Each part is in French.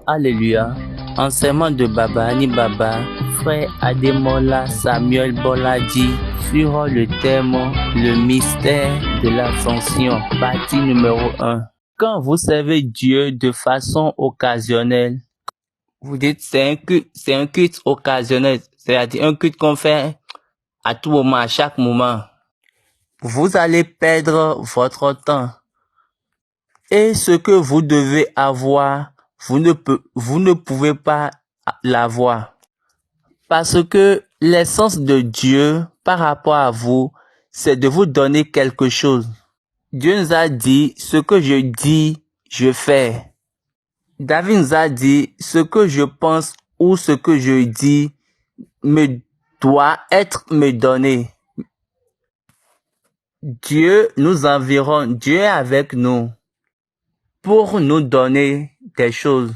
Alléluia. Enseignement de Baba Ani Baba, frère Ademola Samuel Boladi, sur le thème le mystère de l'ascension, partie numéro 1. Quand vous servez Dieu de façon occasionnelle, vous dites c'est un culte occasionnel, c'est-à-dire un culte qu'on fait à tout moment, à chaque moment. Vous allez perdre votre temps. Et ce que vous devez avoir, vous ne pouvez pas l'avoir. Parce que l'essence de Dieu par rapport à vous, c'est de vous donner quelque chose. Dieu nous a dit, ce que je dis, je fais. David nous a dit, ce que je pense ou ce que je dis me doit être me donné. Dieu nous environne, Dieu est avec nous pour nous donner des choses.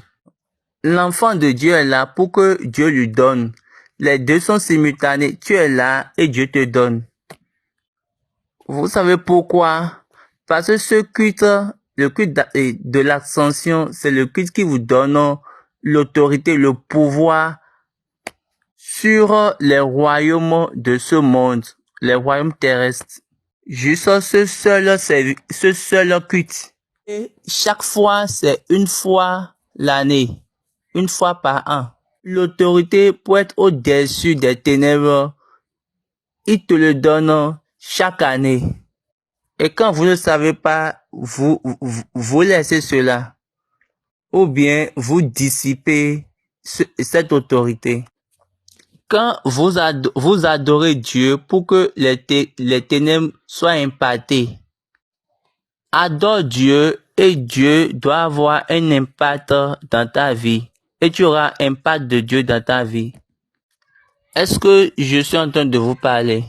L'enfant de Dieu est là pour que Dieu lui donne. Les deux sont simultanés. Tu es là et Dieu te donne. Vous savez pourquoi? Parce que ce culte, le culte de l'ascension, c'est le culte qui vous donne l'autorité, le pouvoir sur les royaumes de ce monde, les royaumes terrestres. Juste ce seul culte. Et chaque fois, c'est une fois l'année. Une fois par an. L'autorité pour être au-dessus des ténèbres, il te le donne chaque année. Et quand vous ne savez pas, vous laissez cela. Ou bien vous dissipez cette autorité. Quand vous adorez Dieu pour que les ténèbres soient impactées, adore Dieu et Dieu doit avoir un impact dans ta vie. Et tu auras un impact de Dieu dans ta vie. Est-ce que je suis en train de vous parler?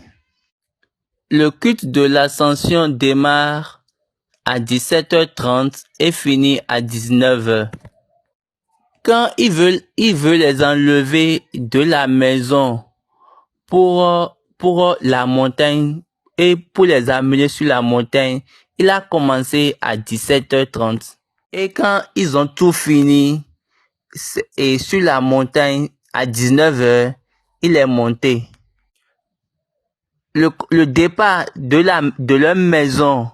Le culte de l'ascension démarre à 17h30 et finit à 19h. Quand il veut les enlever de la maison pour la montagne et pour les amener sur la montagne, il a commencé à 17h30. Et quand ils ont tout fini, et sur la montagne, à 19h, il est monté. Le départ de leur maison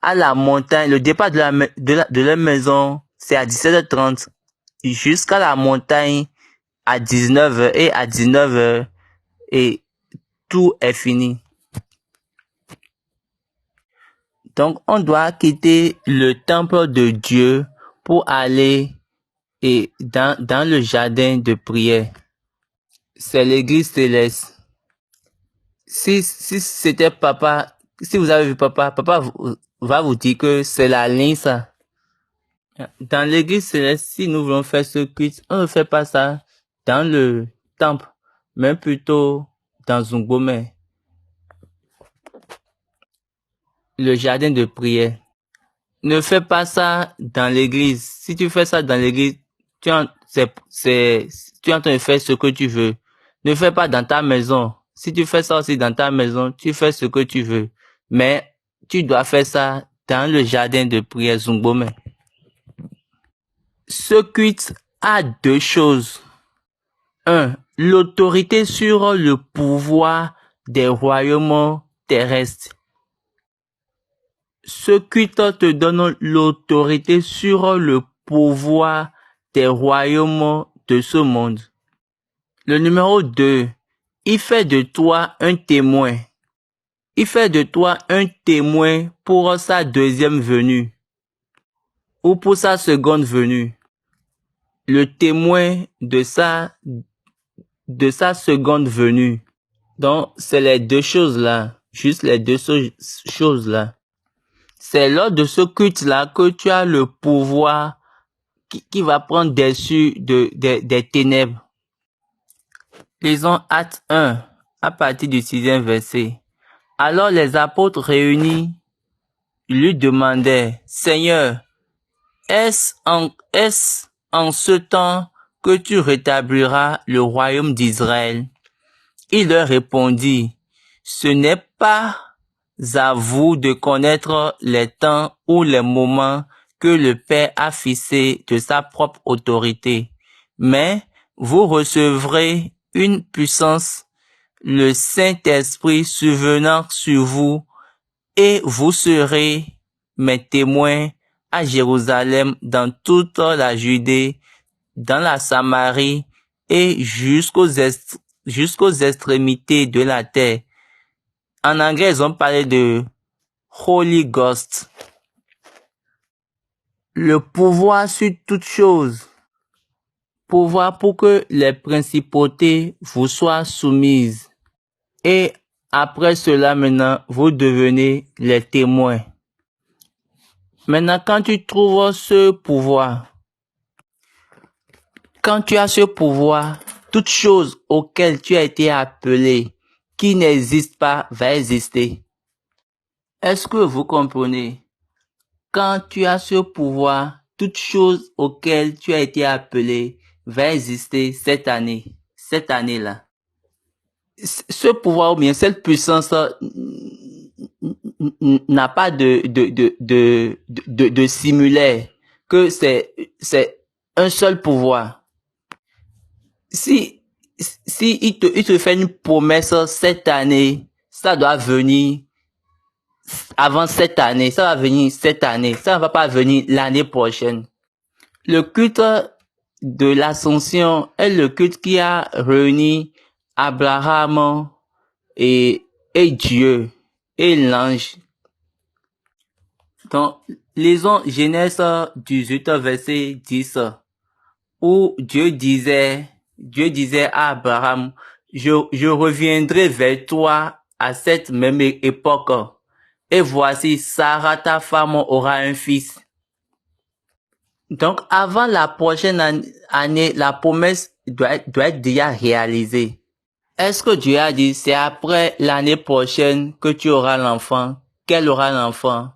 à la montagne, le départ de leur maison, c'est à 17h30 jusqu'à la montagne à 19h et à 19h et tout est fini. Donc, on doit quitter le temple de Dieu pour aller dans le jardin de prière. C'est l'église céleste. Si c'était papa, si vous avez vu papa va vous dire que c'est la ligne ça. Dans l'église céleste, si nous voulons faire ce culte, on ne fait pas ça dans le temple, mais plutôt dans Zungome, le jardin de prière. Ne fais pas ça dans l'église. Si tu fais ça dans l'église, tu es en train de faire ce que tu veux. Ne fais pas dans ta maison. Si tu fais ça aussi dans ta maison, tu fais ce que tu veux. Mais tu dois faire ça dans le jardin de prière Zungome. Ce culte a deux choses. 1. L'autorité sur le pouvoir des royaumes terrestres. Ce culte te donne l'autorité sur le pouvoir des royaumes de ce monde. Le numéro 2, il fait de toi un témoin. Il fait de toi un témoin pour sa deuxième venue ou pour sa seconde venue. Le témoin de sa seconde venue. Donc, c'est les deux choses-là. Juste les deux choses-là. C'est lors de ce culte-là que tu as le pouvoir qui va prendre dessus des ténèbres. Lisons Actes 1, à partir du 6e verset. Alors les apôtres réunis lui demandaient, Seigneur, est-ce en ce temps que tu rétabliras le royaume d'Israël? Il leur répondit, ce n'est pas à vous de connaître les temps ou les moments que le Père a fixés de sa propre autorité, mais vous recevrez une puissance, le Saint-Esprit survenant sur vous, et vous serez mes témoins à Jérusalem, dans toute la Judée, dans la Samarie et jusqu'aux extrémités de la terre. En anglais, ils ont parlé de Holy Ghost. Le pouvoir sur toute chose. Pouvoir pour que les principautés vous soient soumises. Et après cela, maintenant, vous devenez les témoins. Maintenant, quand tu trouves ce pouvoir, quand tu as ce pouvoir, toute chose auquel tu as été appelé, qui n'existe pas, va exister. Est-ce que vous comprenez? Quand tu as ce pouvoir, toute chose auquel tu as été appelé va exister cette année-là. Ce pouvoir ou bien cette puissance n'a pas de similaire, que c'est un seul pouvoir. Si il te fait une promesse cette année, ça doit venir avant cette année, ça va venir cette année, ça ne va pas venir l'année prochaine. Le culte de l'Ascension est le culte qui a réuni Abraham et Dieu et l'ange. Donc, lisons Genèse 18, verset 10, où Dieu disait à Abraham, je reviendrai vers toi à cette même époque. Et voici, Sarah, ta femme, aura un fils. Donc, avant la prochaine année, la promesse doit être déjà réalisée. Est-ce que Dieu a dit, c'est après l'année prochaine que tu auras l'enfant, qu'elle aura l'enfant?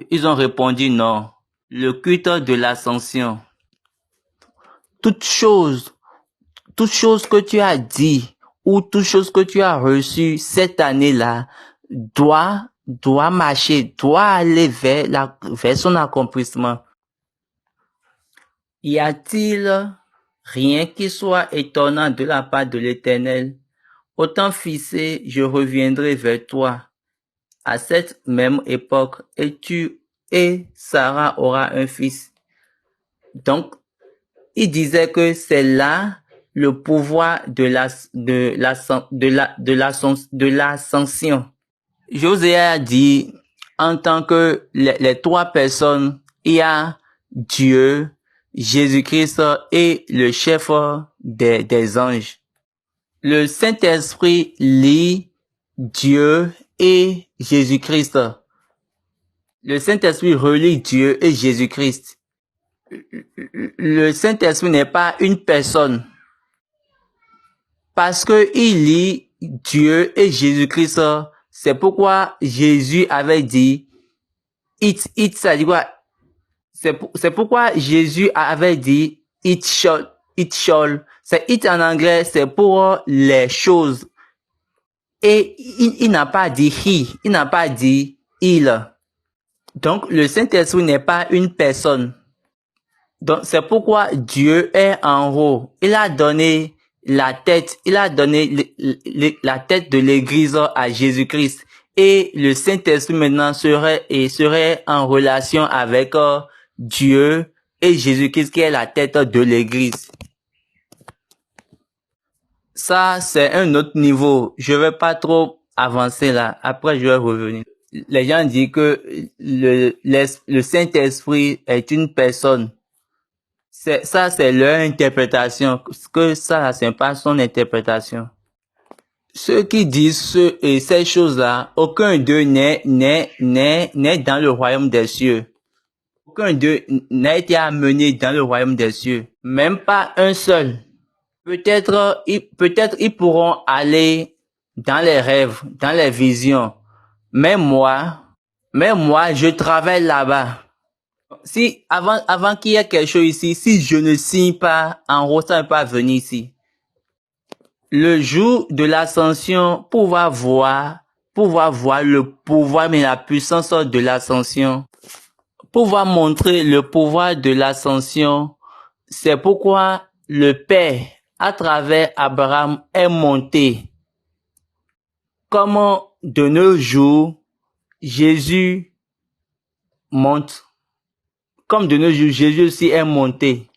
Ils ont répondu non. Le culte de l'Ascension. Toute chose que tu as dit ou toute chose que tu as reçue cette année-là doit marcher, doit aller vers son accomplissement. Y a-t-il rien qui soit étonnant de la part de l'Éternel? Autant fils, je reviendrai vers toi à cette même époque et Sarah aura un fils. Donc, il disait que c'est là le pouvoir de l'ascension. Josué a dit, en tant que les trois personnes, il y a Dieu, Jésus-Christ et le chef des anges. Le Saint-Esprit lie Dieu et Jésus-Christ. Le Saint-Esprit relie Dieu et Jésus-Christ. Le Saint-Esprit n'est pas une personne. Parce que il lie Dieu et Jésus-Christ, c'est pourquoi Jésus avait dit, ça dit quoi? C'est pourquoi Jésus avait dit, it shall. C'est it en anglais, c'est pour les choses. Et il n'a pas dit he, il n'a pas dit il. Donc, le Saint-Esprit n'est pas une personne. Donc, c'est pourquoi Dieu est en haut. Il a donné la tête la tête de l'église à Jésus-Christ. Et le Saint-Esprit maintenant serait en relation avec Dieu et Jésus-Christ qui est la tête de l'église. Ça, c'est un autre niveau. Je vais pas trop avancer là. Après, je vais revenir. Les gens disent que le Saint-Esprit est une personne. Ça, c'est leur interprétation. Que ça, c'est pas son interprétation. Ceux qui disent ces choses-là, aucun d'eux n'est dans le royaume des cieux. Aucun d'eux n'a été amené dans le royaume des cieux. Même pas un seul. Peut-être ils pourront aller dans les rêves, dans les visions. Mais moi, je travaille là-bas. Si, avant qu'il y ait quelque chose ici, si je ne signe pas, en gros, ça ne peut pas venir ici. Le jour de l'ascension, pouvoir voir le pouvoir, mais la puissance de l'ascension. Pouvoir montrer le pouvoir de l'ascension. C'est pourquoi le Père, à travers Abraham, est monté. Comme de nos jours, Jésus monte. Comme de nos jours, Jésus aussi est monté.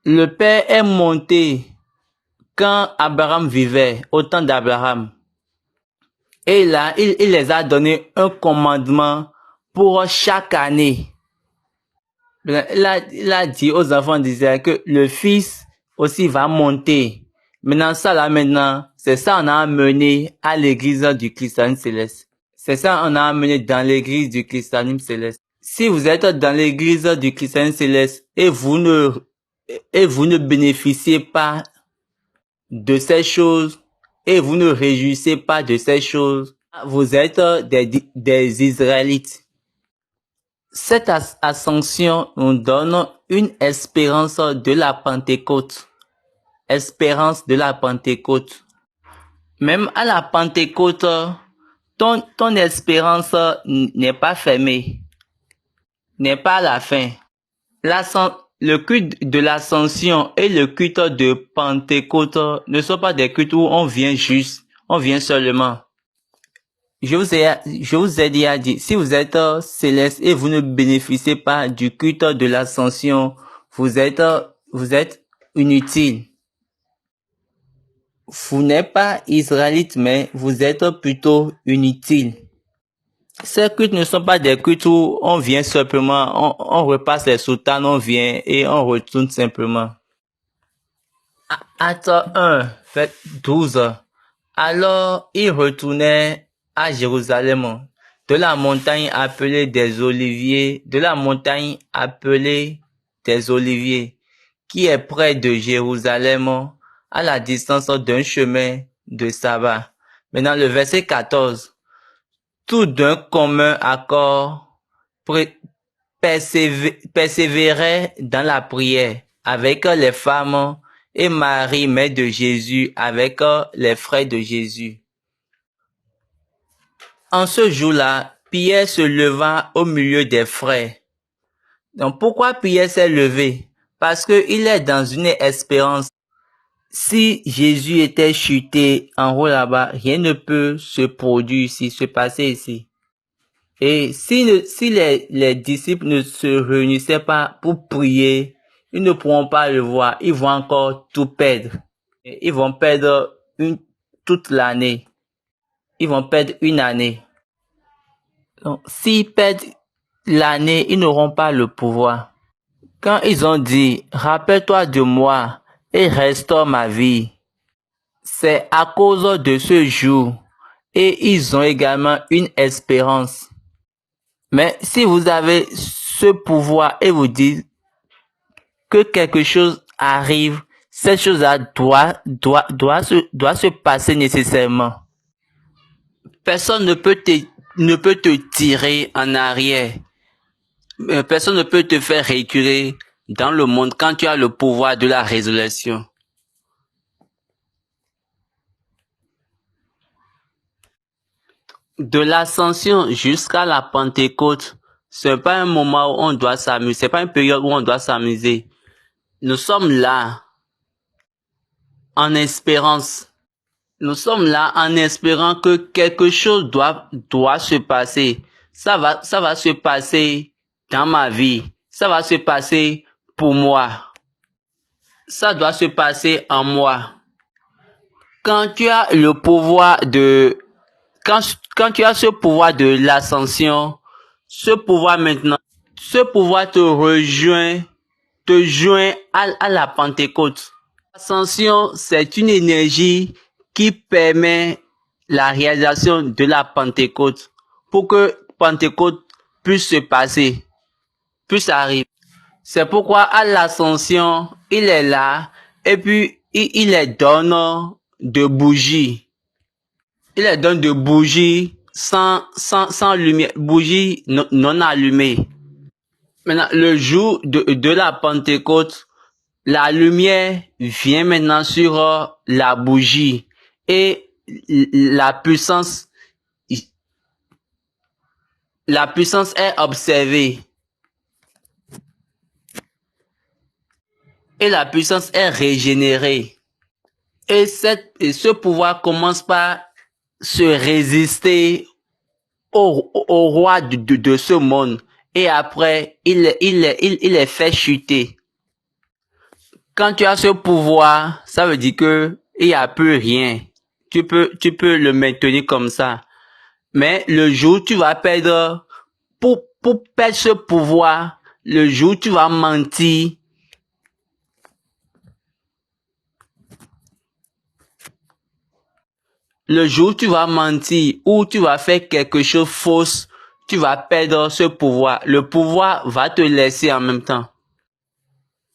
Le Père est monté quand Abraham vivait, au temps d'Abraham. Et là, il les a donné un commandement pour chaque année. Il a dit aux enfants d'Israël que le Fils aussi va monter. Maintenant, c'est ça on a amené à l'église du christianisme céleste. C'est ça on a amené dans l'église du christianisme céleste. Si vous êtes dans l'église du christianisme céleste et vous ne bénéficiez pas de ces choses et vous ne réjouissez pas de ces choses, vous êtes des Israélites. Cette ascension nous donne une espérance de la Pentecôte. Espérance de la Pentecôte. Même à la Pentecôte, ton espérance n'est pas fermée, n'est pas à la fin. Le culte de l'ascension et le culte de Pentecôte ne sont pas des cultes où on vient juste, on vient seulement. Je vous ai déjà dit, si vous êtes céleste et vous ne bénéficiez pas du culte de l'ascension, vous êtes inutile. Vous n'êtes pas israélite, mais vous êtes plutôt inutile. Ces cultes ne sont pas des cultes où on vient simplement, on repasse les soutanes, on vient et on retourne simplement. Acte 1, verset 12. Alors, il retournait à Jérusalem, de la montagne appelée des Oliviers, qui est près de Jérusalem, à la distance d'un chemin de sabbat. Maintenant, le verset 14. Tout d'un commun accord persévérait dans la prière avec les femmes et Marie, mère de Jésus, avec les frères de Jésus. En ce jour-là, Pierre se leva au milieu des frères. Donc pourquoi Pierre s'est levé? Parce qu'il est dans une espérance. Si Jésus était chuté en haut là-bas, rien ne peut se produire ici, se passer ici. Et si les disciples ne se réunissaient pas pour prier, ils ne pourront pas le voir. Ils vont encore tout perdre. Ils vont perdre toute l'année. Ils vont perdre une année. Donc, s'ils perdent l'année, ils n'auront pas le pouvoir. Quand ils ont dit, rappelle-toi de moi et restaure ma vie, c'est à cause de ce jour. Et ils ont également une espérance. Mais si vous avez ce pouvoir et vous dites que quelque chose arrive, cette chose-là doit se passer nécessairement. Personne ne peut te tirer en arrière. Personne ne peut te faire reculer dans le monde quand tu as le pouvoir de la résurrection. De l'ascension jusqu'à la Pentecôte, c'est pas un moment où on doit s'amuser, c'est pas une période où on doit s'amuser. Nous sommes là en espérance. Nous sommes là en espérant que quelque chose doit se passer. Ça va se passer dans ma vie. Ça va se passer pour moi. Ça doit se passer en moi. Quand tu as le pouvoir quand tu as ce pouvoir de l'ascension, ce pouvoir te joint à la Pentecôte. L'ascension, c'est une énergie qui permet la réalisation de la Pentecôte pour que Pentecôte puisse se passer, puisse arriver. C'est pourquoi à l'ascension, il est là et puis il les donne de bougies. Il les donne de bougies sans lumière, bougies non allumées. Maintenant, le jour de la Pentecôte, la lumière vient maintenant sur la bougie et la puissance est observée. et la puissance est régénérée. Et ce pouvoir commence par se résister au roi de ce monde. Et après, il les fait chuter. Quand tu as ce pouvoir, ça veut dire que il n'y a plus rien. Tu peux le maintenir comme ça. Mais le jour où tu vas perdre, pour perdre ce pouvoir, le jour où tu vas mentir, le jour où tu vas mentir ou tu vas faire quelque chose de fausse, tu vas perdre ce pouvoir. Le pouvoir va te laisser en même temps.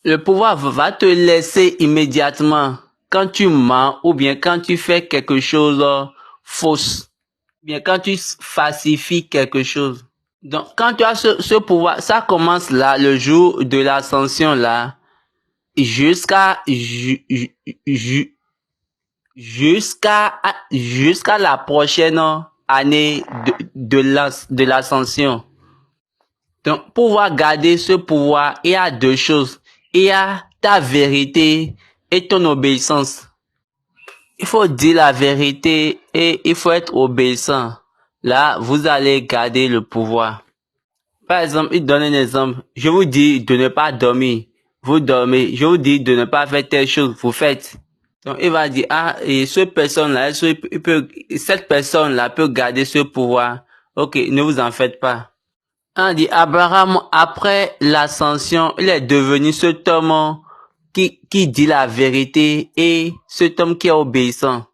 Le pouvoir va te laisser immédiatement quand tu mens ou bien quand tu fais quelque chose de fausse. Ou bien quand tu falsifies quelque chose. Donc, quand tu as ce pouvoir, ça commence là, le jour de l'ascension là, jusqu'à jusqu'à la prochaine année de l'ascension. Donc, pour pouvoir garder ce pouvoir, il y a deux choses. Il y a ta vérité et ton obéissance. Il faut dire la vérité et il faut être obéissant. Là, vous allez garder le pouvoir. Par exemple, il donne un exemple. Je vous dis de ne pas dormir. Vous dormez. Je vous dis de ne pas faire telle chose. Vous faites. Donc, il va dire, ah, et cette personne-là, cette personne-là peut garder ce pouvoir. Ok, ne vous en faites pas. On dit, Abraham, après l'ascension, il est devenu cet homme qui dit la vérité et cet homme qui est obéissant.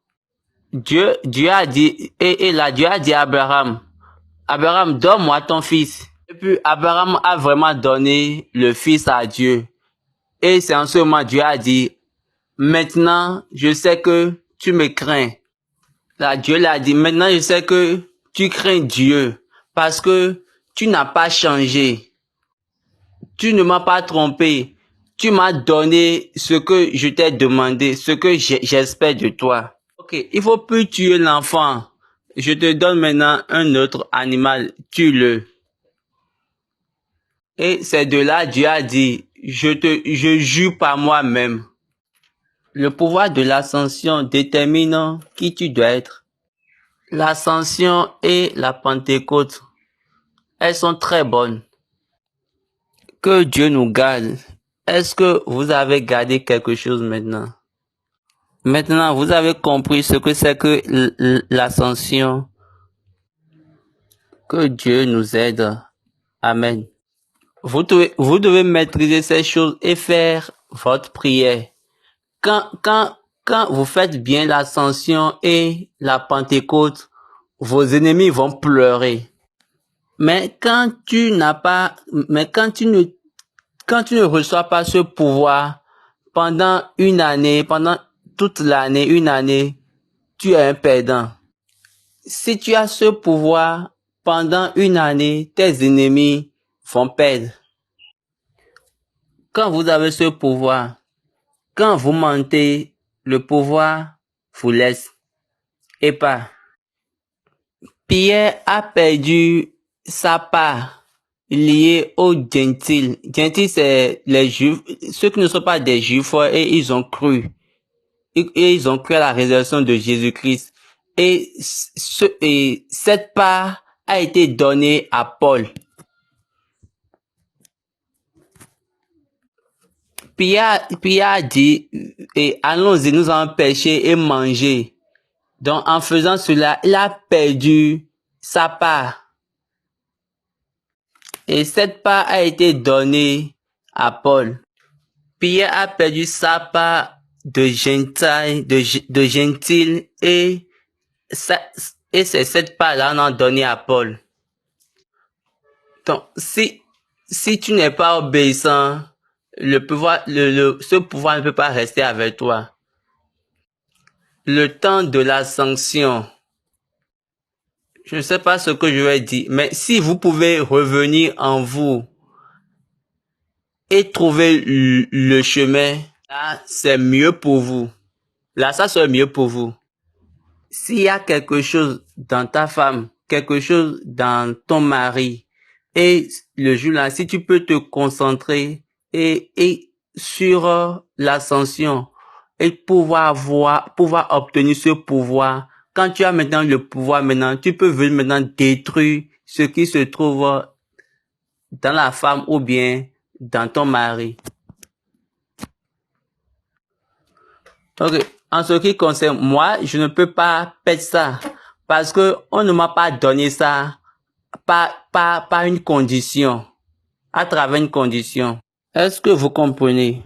Dieu a dit, et là, Dieu a dit à Abraham, Abraham, donne-moi ton fils. Et puis, Abraham a vraiment donné le fils à Dieu. Et c'est en ce moment, Dieu a dit, maintenant, je sais que tu me crains. Là, Dieu l'a dit, maintenant, je sais que tu crains Dieu parce que tu n'as pas changé. Tu ne m'as pas trompé. Tu m'as donné ce que je t'ai demandé, ce que j'espère de toi. Ok, il faut plus tuer l'enfant. Je te donne maintenant un autre animal, tue-le. Et c'est de là Dieu a dit, je jure par moi-même. Le pouvoir de l'ascension détermine qui tu dois être. L'ascension et la Pentecôte, elles sont très bonnes. Que Dieu nous garde. Est-ce que vous avez gardé quelque chose maintenant? Maintenant, vous avez compris ce que c'est que l'ascension. Que Dieu nous aide. Amen. Vous devez maîtriser ces choses et faire votre prière. Quand vous faites bien l'ascension et la Pentecôte, vos ennemis vont pleurer. Mais quand tu ne reçois pas ce pouvoir pendant une année, pendant toute l'année, une année, tu es un perdant. Si tu as ce pouvoir pendant une année, tes ennemis vont perdre. Quand vous avez ce pouvoir, quand vous mentez, le pouvoir vous laisse et pas. Pierre a perdu sa part liée aux gentils. Gentils, c'est les juifs, ceux qui ne sont pas des juifs et ils ont cru. Et ils ont cru à la résurrection de Jésus-Christ. Et cette part a été donnée à Paul. Pierre a dit, allons-y, nous allons pêcher et manger. Donc, en faisant cela, il a perdu sa part. Et cette part a été donnée à Paul. Pierre a perdu sa part de gentil et c'est cette part-là qu'on a donnée à Paul. Donc, si tu n'es pas obéissant, ce pouvoir ne peut pas rester avec toi. Le temps de la sanction. Je ne sais pas ce que je vais dire, mais si vous pouvez revenir en vous et trouver le chemin, là, c'est mieux pour vous. Là, ça serait mieux pour vous. S'il y a quelque chose dans ta femme, quelque chose dans ton mari, et le jour-là, si tu peux te concentrer et sur l'ascension et pouvoir obtenir ce pouvoir. Quand tu as maintenant le pouvoir, maintenant, tu peux venir maintenant détruire ce qui se trouve dans la femme ou bien dans ton mari. Ok. En ce qui concerne moi, je ne peux pas perdre ça parce que on ne m'a pas donné ça par une condition, à travers une condition. Est-ce que vous comprenez?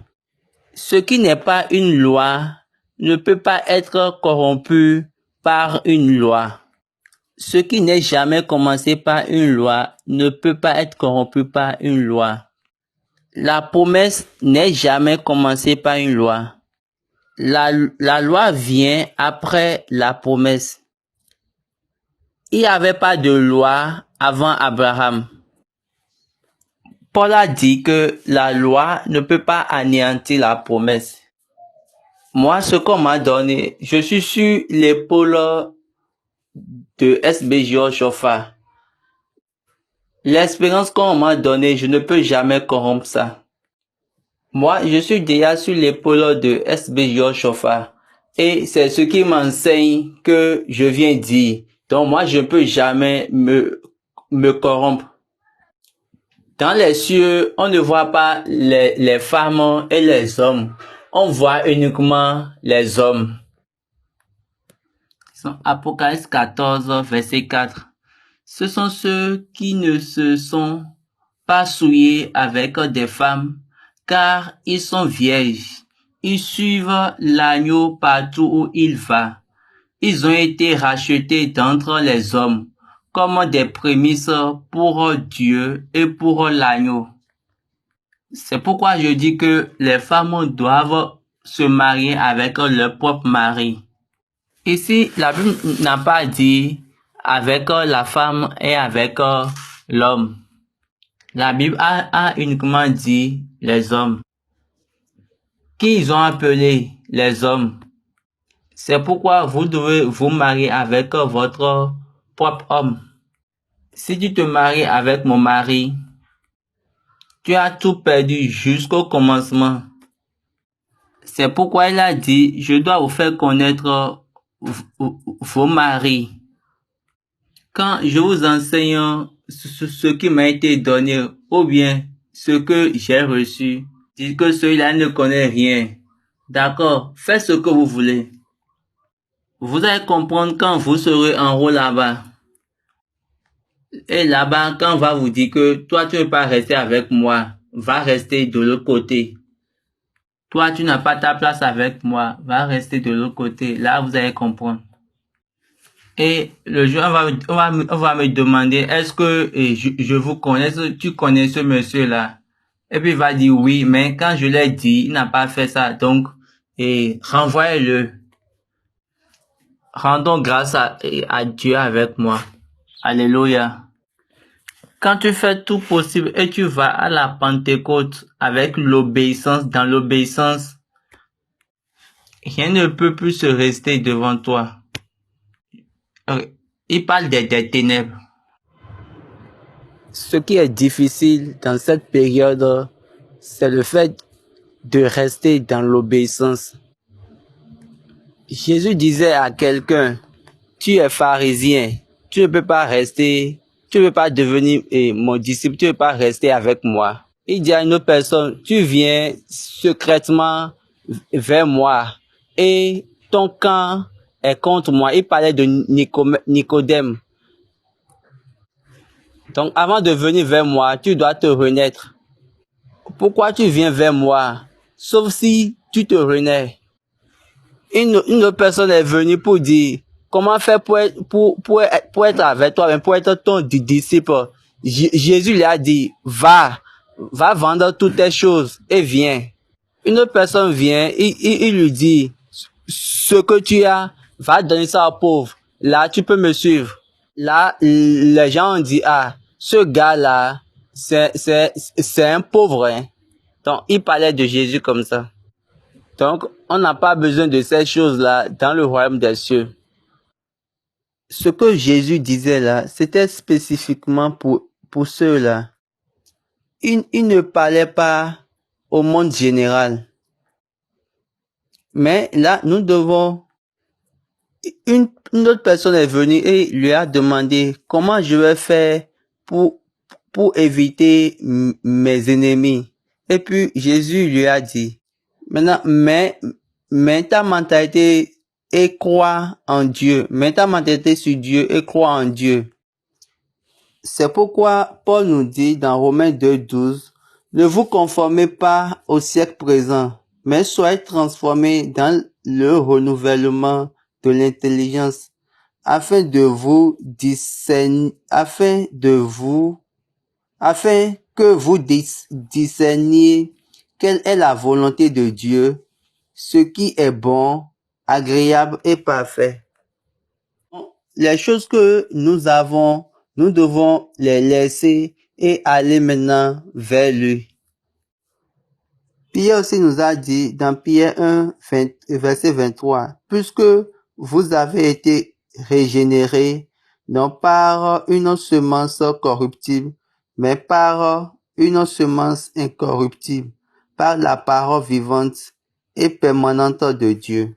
Ce qui n'est pas une loi ne peut pas être corrompu par une loi. Ce qui n'est jamais commencé par une loi ne peut pas être corrompu par une loi. La promesse n'est jamais commencée par une loi. La loi vient après la promesse. Il n'y avait pas de loi avant Abraham. Paul a dit que la loi ne peut pas anéantir la promesse. Moi, ce qu'on m'a donné, je suis sur l'épaule de SBJ Chauffard. L'expérience qu'on m'a donnée, je ne peux jamais corrompre ça. Moi, je suis déjà sur l'épaule de SBJ Chauffard. Et c'est ce qui m'enseigne que je viens dire. Donc moi, je ne peux jamais me corrompre. Dans les cieux, on ne voit pas les femmes et les hommes. On voit uniquement les hommes. Apocalypse 14, verset 4. Ce sont ceux qui ne se sont pas souillés avec des femmes, car ils sont vierges. Ils suivent l'agneau partout où il va. Ils ont été rachetés d'entre les hommes, comme des prémices pour Dieu et pour l'agneau. C'est pourquoi je dis que les femmes doivent se marier avec leur propre mari. Ici, la Bible n'a pas dit avec la femme et avec l'homme. La Bible a uniquement dit les hommes. Qui ils ont appelé les hommes. C'est pourquoi vous devez vous marier avec votre propre homme. Si tu te maries avec mon mari, tu as tout perdu jusqu'au commencement. C'est pourquoi il a dit, je dois vous faire connaître vos maris. Quand je vous enseigne ce qui m'a été donné ou bien ce que j'ai reçu, dites que celui-là ne connaît rien. D'accord, faites ce que vous voulez. Vous allez comprendre quand vous serez en haut là-bas. Et là-bas, quand on va vous dire que toi, tu ne veux pas rester avec moi, va rester de l'autre côté. Toi, tu n'as pas ta place avec moi, va rester de l'autre côté. Là, vous allez comprendre. Et le jour, on va me demander, est-ce que je vous connais, tu connais ce monsieur-là? Et puis il va dire oui, mais quand je l'ai dit, il n'a pas fait ça. Donc, renvoyez-le. Rendons grâce à Dieu avec moi. Alléluia. Quand tu fais tout possible et tu vas à la Pentecôte avec l'obéissance, dans l'obéissance, rien ne peut plus se rester devant toi. Il parle des ténèbres. Ce qui est difficile dans cette période, c'est le fait de rester dans l'obéissance. Jésus disait à quelqu'un, tu es pharisien, tu ne peux pas rester, tu ne peux pas devenir mon disciple, tu ne peux pas rester avec moi. Il dit à une autre personne, tu viens secrètement vers moi et ton camp est contre moi. Il parlait de Nicodème. Donc avant de venir vers moi, tu dois te renaître. Pourquoi tu viens vers moi? Sauf si tu te renais. Une autre personne est venue pour dire, comment faire pour être avec toi, pour être ton disciple. Jésus lui a dit, va vendre toutes tes choses et viens. Une autre personne vient, il lui dit, ce que tu as, va donner ça aux pauvres. Là, tu peux me suivre. Là, les gens ont dit, ah, ce gars-là, c'est un pauvre, hein. Donc, il parlait de Jésus comme ça. Donc, on n'a pas besoin de ces choses-là dans le royaume des cieux. Ce que Jésus disait là, c'était spécifiquement pour ceux-là. Il ne parlait pas au monde général. Mais là, nous devons... Une autre personne est venue et lui a demandé comment je vais faire pour éviter mes ennemis. Et puis Jésus lui a dit, maintenant, mets ta mentalité et crois en Dieu. Mets ta mentalité sur Dieu et crois en Dieu. C'est pourquoi Paul nous dit dans Romains 2:12, ne vous conformez pas au siècle présent, mais soyez transformés dans le renouvellement de l'intelligence, afin que vous discerniez quelle est la volonté de Dieu, ce qui est bon, agréable et parfait. Les choses que nous avons, nous devons les laisser et aller maintenant vers lui. Pierre aussi nous a dit dans Pierre 1, verset 23, puisque vous avez été régénérés, non par une semence corruptible, mais par une semence incorruptible, par la parole vivante et permanente de Dieu.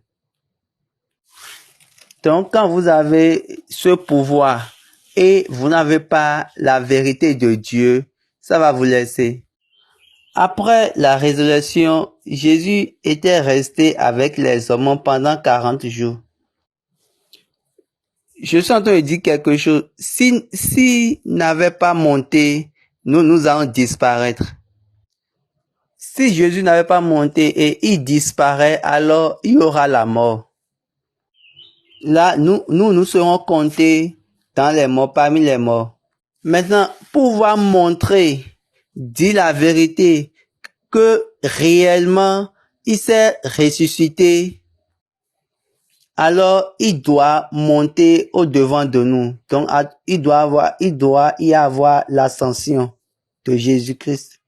Donc, quand vous avez ce pouvoir et vous n'avez pas la vérité de Dieu, ça va vous laisser. Après la résurrection, Jésus était resté avec les hommes pendant 40 jours. Je suis en train de dire quelque chose. Si n'avait pas monté, nous allons disparaître. Si Jésus n'avait pas monté et il disparaît, alors il y aura la mort. Là, nous serons comptés dans les morts, parmi les morts. Maintenant, pouvoir montrer, dire la vérité, que réellement, il s'est ressuscité, alors il doit monter au devant de nous. Donc, il doit y avoir l'ascension de Jésus-Christ.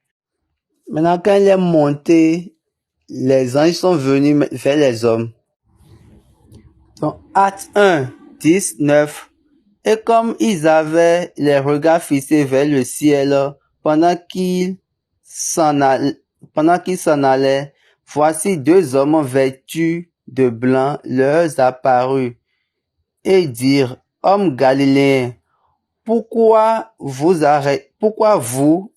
Maintenant, quand il est monté, les anges sont venus vers les hommes. Donc, Acte 1, 10, 9. Et comme ils avaient les regards fixés vers le ciel, pendant qu'ils s'en allaient, voici deux hommes vêtus de blanc leur apparurent et dirent, hommes galiléens, pourquoi vous arrêtez-vous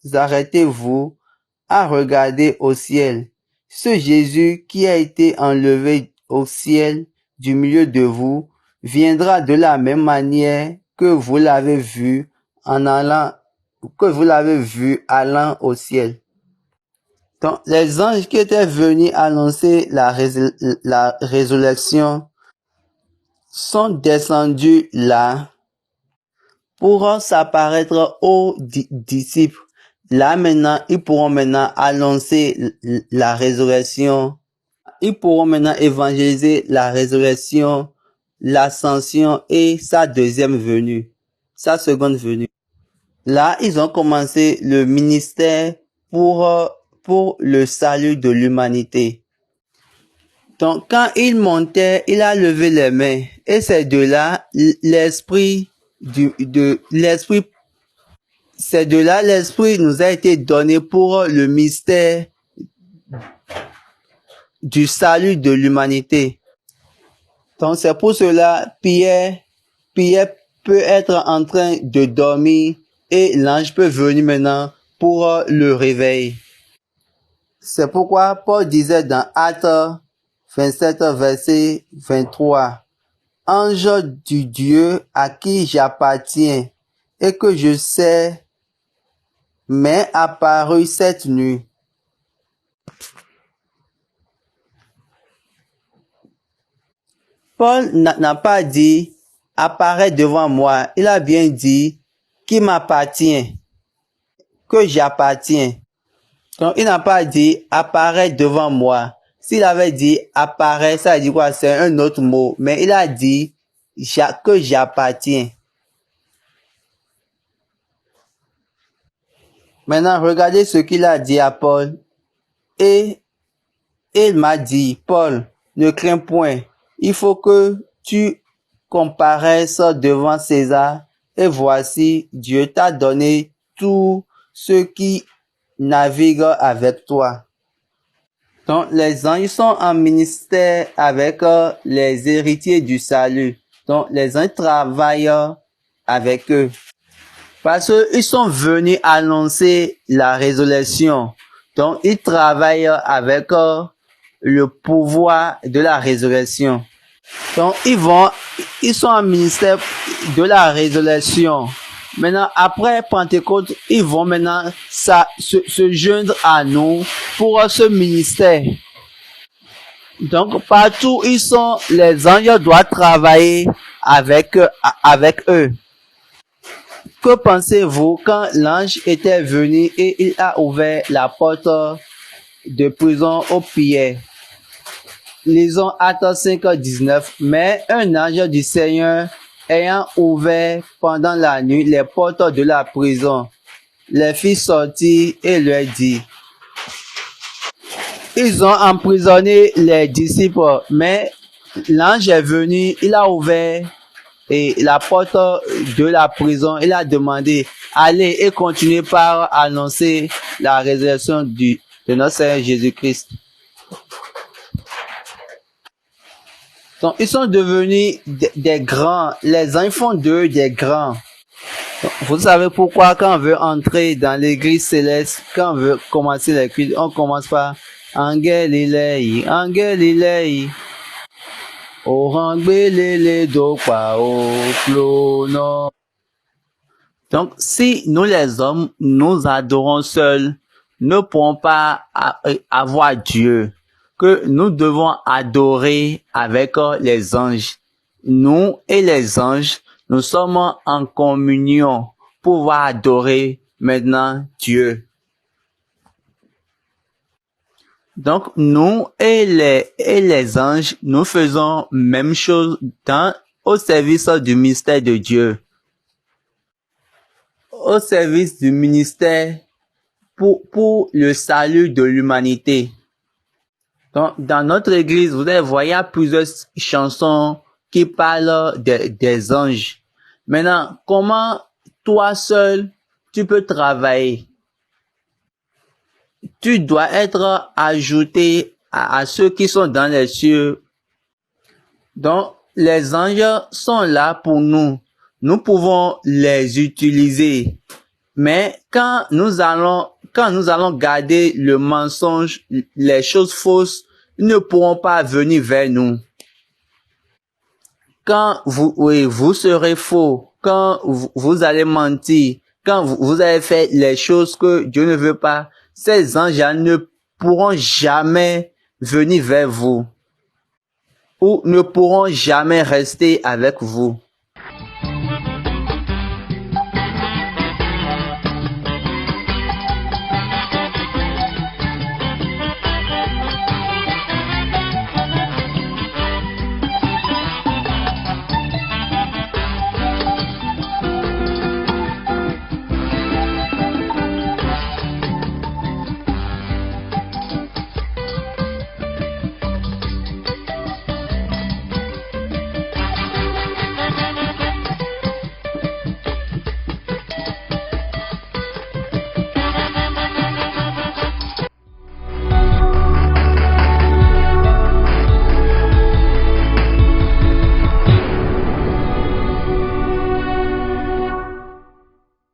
à regarder au ciel? Ce Jésus qui a été enlevé au ciel du milieu de vous viendra de la même manière que vous l'avez vu allant au ciel. Donc, les anges qui étaient venus annoncer la résurrection sont descendus là pour s'apparaître aux disciples. Là maintenant, ils pourront maintenant annoncer la résurrection. Ils pourront maintenant évangéliser la résurrection, l'ascension et sa deuxième venue, sa seconde venue. Là, ils ont commencé le ministère pour le salut de l'humanité. Donc, quand il montait, il a levé les mains. Et c'est de là, l'esprit nous a été donné pour le mystère du salut de l'humanité. Donc, c'est pour cela, Pierre peut être en train de dormir et l'ange peut venir maintenant pour le réveil. C'est pourquoi Paul disait dans Actes 27, verset 23, ange du Dieu à qui j'appartiens et que je sais m'est apparu cette nuit. Paul n'a pas dit apparaît devant moi. Il a bien dit qui m'appartient, que j'appartiens. Donc, il n'a pas dit apparaît devant moi. S'il avait dit apparaît, ça veut dire quoi? C'est un autre mot. Mais il a dit que j'appartiens. Maintenant, regardez ce qu'il a dit à Paul. Et il m'a dit, Paul, ne crains point. Il faut que tu comparaisses devant César. Et voici, Dieu t'a donné tous ceux qui naviguent avec toi. Donc, les anges sont en ministère avec les héritiers du salut. Donc, les anges travaillent avec eux. Parce qu'ils sont venus annoncer la résurrection. Donc, ils travaillent avec le pouvoir de la résurrection. Donc, ils sont en ministère de la résurrection. Maintenant, après Pentecôte, ils vont maintenant se joindre à nous pour ce ministère. Donc, partout où ils sont, les anges doivent travailler avec eux. Que pensez-vous quand l'ange était venu et il a ouvert la porte de prison aux Pierre? Lisons Actes 5:19. Mais un ange du Seigneur ayant ouvert pendant la nuit les portes de la prison, les fit sortir et leur dit. Ils ont emprisonné les disciples, mais l'ange est venu, il a ouvert la porte de la prison, il a demandé, allez et continuez par annoncer la résurrection de notre Seigneur Jésus-Christ. Donc, ils sont devenus des grands. Les anges font d'eux des grands. Donc, vous savez pourquoi quand on veut entrer dans l'église céleste, quand on veut commencer les cultes, on commence par Angel Ilei, Angel Ilei. Donc, si nous les hommes, nous adorons seuls, ne pourrons pas avoir Dieu, que nous devons adorer avec les anges. Nous et les anges, nous sommes en communion pour pouvoir adorer maintenant Dieu. Donc, nous et les anges, nous faisons même chose au service du mystère de Dieu. Au service du ministère pour le salut de l'humanité. Donc, dans notre église, vous allez voir, il y a plusieurs chansons qui parlent des anges. Maintenant, comment toi seul, tu peux travailler? Tu dois être ajouté à ceux qui sont dans les cieux. Donc, les anges sont là pour nous. Nous pouvons les utiliser. Mais quand nous allons garder le mensonge, les choses fausses, ils ne pourront pas venir vers nous. Quand vous serez faux, quand vous allez mentir, quand vous allez faire les choses que Dieu ne veut pas, ces anges ne pourront jamais venir vers vous ou ne pourront jamais rester avec vous.